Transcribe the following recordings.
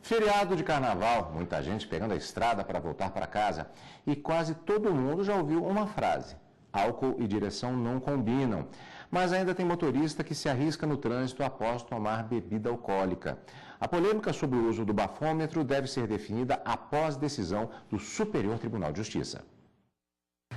Feriado de carnaval, muita gente pegando a estrada para voltar para casa e quase todo mundo já ouviu uma frase: álcool e direção não combinam. Mas ainda tem motorista que se arrisca no trânsito após tomar bebida alcoólica. A polêmica sobre o uso do bafômetro deve ser definida após decisão do Superior Tribunal de Justiça.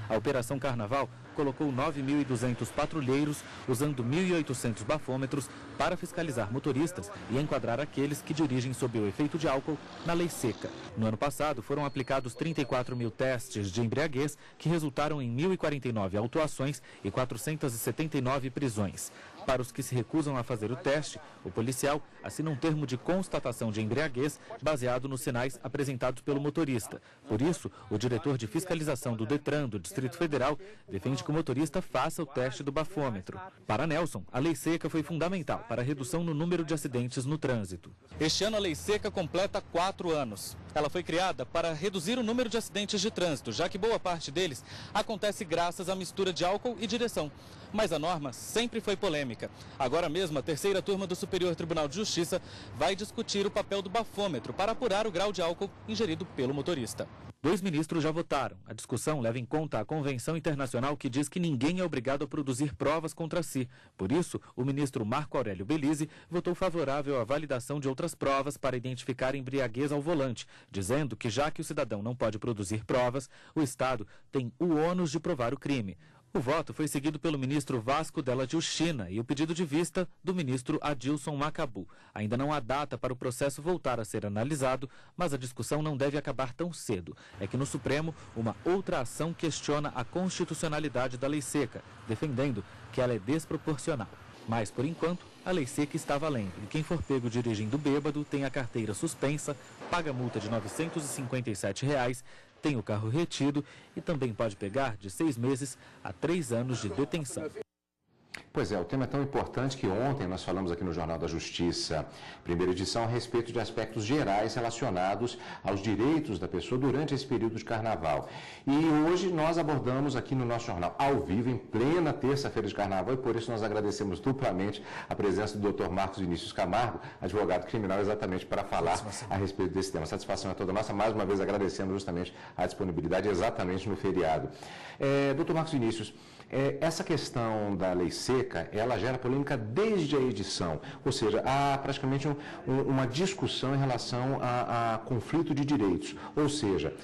A Operação Carnaval colocou 9.200 patrulheiros usando 1.800 bafômetros para fiscalizar motoristas e enquadrar aqueles que dirigem sob o efeito de álcool na lei seca. No ano passado, foram aplicados 34 mil testes de embriaguez que resultaram em 1.049 autuações e 479 prisões. Para os que se recusam a fazer o teste, o policial assina um termo de constatação de embriaguez baseado nos sinais apresentados pelo motorista. Por isso, o diretor de fiscalização do Detran do Distrito Federal defende que o motorista faça o teste do bafômetro. Para Nelson, a lei seca foi fundamental para a redução no número de acidentes no trânsito. Este ano a lei seca completa 4 anos. Ela foi criada para reduzir o número de acidentes de trânsito, já que boa parte deles acontece graças à mistura de álcool e direção. Mas a norma sempre foi polêmica. Agora mesmo, a terceira turma do Superior Tribunal de Justiça vai discutir o papel do bafômetro para apurar o grau de álcool ingerido pelo motorista. 2 ministros já votaram. A discussão leva em conta a Convenção Internacional que diz que ninguém é obrigado a produzir provas contra si. Por isso, o ministro Marco Aurélio Belize votou favorável à validação de outras provas para identificar embriaguez ao volante, dizendo que já que o cidadão não pode produzir provas, o Estado tem o ônus de provar o crime. O voto foi seguido pelo ministro Vasco Della Giustina e o pedido de vista do ministro Adilson Macabu. Ainda não há data para o processo voltar a ser analisado, mas a discussão não deve acabar tão cedo. É que no Supremo, uma outra ação questiona a constitucionalidade da lei seca, defendendo que ela é desproporcional. Mas, por enquanto, a lei seca está valendo e quem for pego dirigindo bêbado tem a carteira suspensa, paga multa de R$ 957, tem o carro retido e também pode pegar de 6 meses a 3 anos de detenção. Pois é, o tema é tão importante que ontem nós falamos aqui no Jornal da Justiça, primeira edição, a respeito de aspectos gerais relacionados aos direitos da pessoa durante esse período de carnaval. E hoje nós abordamos aqui no nosso jornal, ao vivo, em plena terça-feira de carnaval, e por isso nós agradecemos duplamente a presença do Dr. Marcos Vinícius Camargo, advogado criminal, exatamente para falar a respeito desse tema. A satisfação é toda nossa, mais uma vez agradecendo justamente a disponibilidade exatamente no feriado. Dr. Marcos Vinícius, essa questão da lei seca, ela gera polêmica desde a edição, ou seja, há praticamente uma discussão em relação a conflito de direitos, ou seja,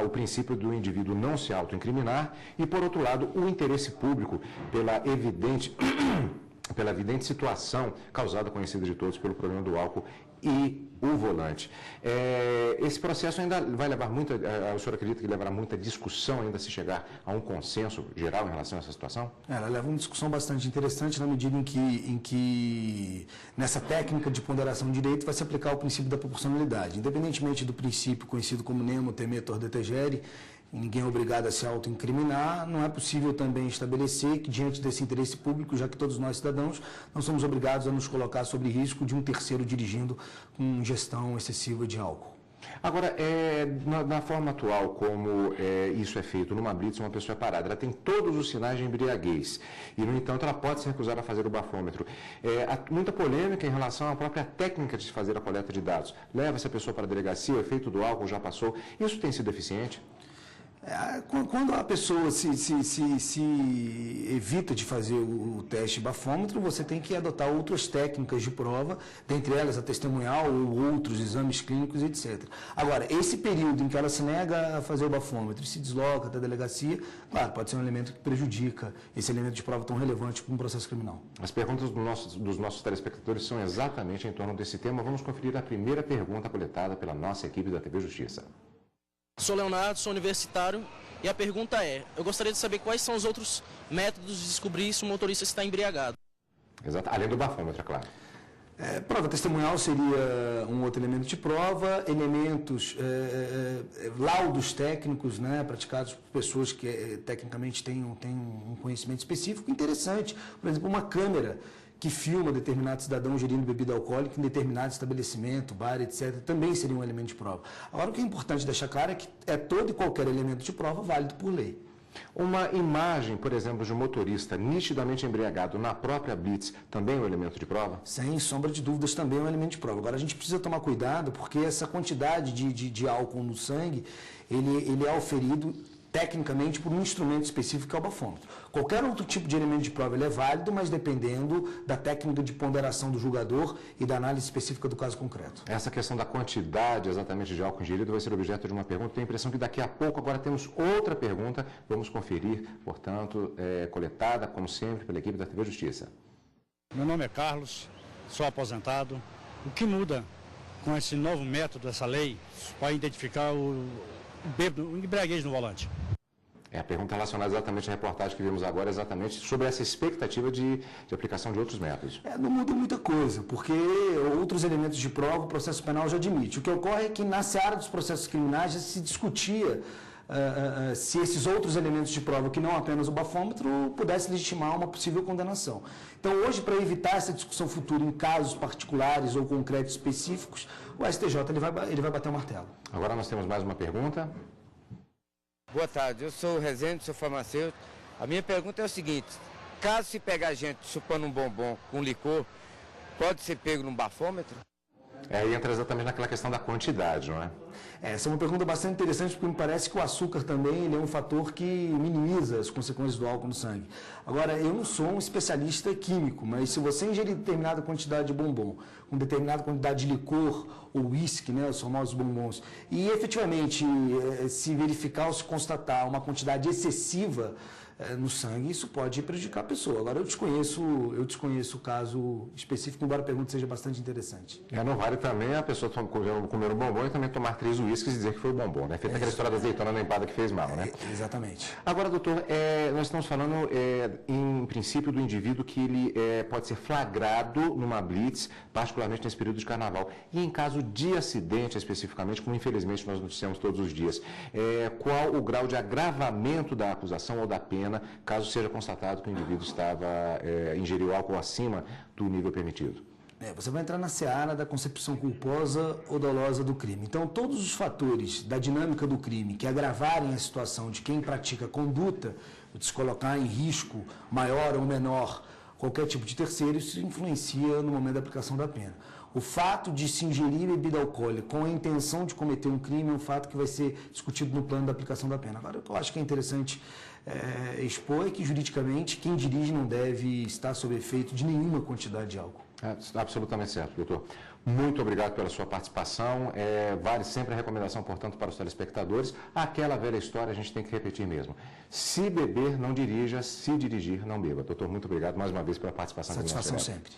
o princípio do indivíduo não se autoincriminar e, por outro lado, o interesse público pela evidente situação causada, conhecida de todos, pelo problema do álcool e o volante. Esse processo ainda vai levar muita, o senhor acredita que levará muita discussão ainda se chegar a um consenso geral em relação a essa situação? Ela leva uma discussão bastante interessante na medida em que nessa técnica de ponderação de direito vai se aplicar o princípio da proporcionalidade. Independentemente do princípio conhecido como nemo, temetor, detegere, ninguém é obrigado a se autoincriminar, não é possível também estabelecer que, diante desse interesse público, já que todos nós cidadãos não somos obrigados a nos colocar sob risco de um terceiro dirigindo com ingestão excessiva de álcool. Agora, na forma atual, como isso é feito numa blitz, uma pessoa é parada, ela tem todos os sinais de embriaguez e, no entanto, ela pode se recusar a fazer o bafômetro. Há muita polêmica em relação à própria técnica de se fazer a coleta de dados. Leva essa pessoa para a delegacia, o efeito do álcool já passou. Isso tem sido eficiente? Quando a pessoa se evita de fazer o teste bafômetro, você tem que adotar outras técnicas de prova, dentre elas a testemunhal ou outros exames clínicos, etc. Agora, esse período em que ela se nega a fazer o bafômetro e se desloca até a delegacia, claro, pode ser um elemento que prejudica esse elemento de prova tão relevante para um processo criminal. As perguntas dos nossos telespectadores são exatamente em torno desse tema. Vamos conferir a primeira pergunta coletada pela nossa equipe da TV Justiça. Sou Leonardo, sou universitário e a pergunta é, eu gostaria de saber quais são os outros métodos de descobrir se o motorista está embriagado. Exato, além do bafômetro, é claro. Prova testemunhal seria um outro elemento de prova, elementos, laudos técnicos, né, praticados por pessoas que tecnicamente têm um conhecimento específico interessante. Por exemplo, uma câmera que filma determinado cidadão gerindo bebida alcoólica em determinado estabelecimento, bar, etc., também seria um elemento de prova. Agora, o que é importante deixar claro é que todo e qualquer elemento de prova válido por lei. Uma imagem, por exemplo, de um motorista nitidamente embriagado na própria blitz também é um elemento de prova? Sem sombra de dúvidas, também é um elemento de prova. Agora, a gente precisa tomar cuidado, porque essa quantidade de álcool no sangue, ele é auferido tecnicamente por um instrumento específico que é o bafômetro. Qualquer outro tipo de elemento de prova ele é válido, mas dependendo da técnica de ponderação do julgador e da análise específica do caso concreto. Essa questão da quantidade exatamente de álcool ingerido vai ser objeto de uma pergunta. Tenho a impressão que daqui a pouco agora temos outra pergunta. Vamos conferir, portanto, coletada, como sempre, pela equipe da TV Justiça. Meu nome é Carlos, sou aposentado. O que muda com esse novo método, essa lei, para identificar o embriaguez no volante? A pergunta relacionada exatamente à reportagem que vimos agora, exatamente sobre essa expectativa de aplicação de outros métodos. Não muda muita coisa, porque outros elementos de prova o processo penal já admite. O que ocorre é que na seara dos processos criminais já se discutia se esses outros elementos de prova, que não apenas o bafômetro, pudesse legitimar uma possível condenação. Então, hoje, para evitar essa discussão futura em casos particulares ou concretos específicos, o STJ ele vai bater o martelo. Agora nós temos mais uma pergunta. Boa tarde, eu sou o Rezende, sou farmacêutico. A minha pergunta é o seguinte: caso se pegar gente chupando um bombom com licor, pode ser pego num bafômetro? Entra exatamente naquela questão da quantidade, não é? Essa é uma pergunta bastante interessante, porque me parece que o açúcar também ele é um fator que minimiza as consequências do álcool no sangue. Agora, eu não sou um especialista químico, mas se você ingerir determinada quantidade de bombom, com determinada quantidade de licor ou uísque, né, os famosos bombons, e efetivamente se verificar ou se constatar uma quantidade excessiva no sangue, isso pode prejudicar a pessoa. Agora, eu desconheço o caso específico, embora a pergunta seja bastante interessante. Não vale também a pessoa comer um bombom e também tomar 3 uísques e dizer que foi o bombom, né? Feita aquela história da azeitona na empada que fez mal, né? Exatamente. Agora, doutor, nós estamos falando, em princípio, do indivíduo que ele pode ser flagrado numa blitz, particularmente nesse período de carnaval. E em caso de acidente, especificamente, como infelizmente nós noticiamos todos os dias, qual o grau de agravamento da acusação ou da pena, caso seja constatado que o indivíduo ingeriu álcool acima do nível permitido? Você vai entrar na seara da concepção culposa ou dolosa do crime. Então, todos os fatores da dinâmica do crime que agravarem a situação de quem pratica a conduta, de se colocar em risco maior ou menor qualquer tipo de terceiro, isso influencia no momento da aplicação da pena. O fato de se ingerir bebida alcoólica com a intenção de cometer um crime é um fato que vai ser discutido no plano da aplicação da pena. Agora, o que eu acho que é interessante expor é que, juridicamente, quem dirige não deve estar sob efeito de nenhuma quantidade de álcool. Absolutamente certo, doutor. Muito obrigado pela sua participação. Vale sempre a recomendação, portanto, para os telespectadores. Aquela velha história a gente tem que repetir mesmo. Se beber, não dirija. Se dirigir, não beba. Doutor, muito obrigado mais uma vez pela participação. Satisfação sempre.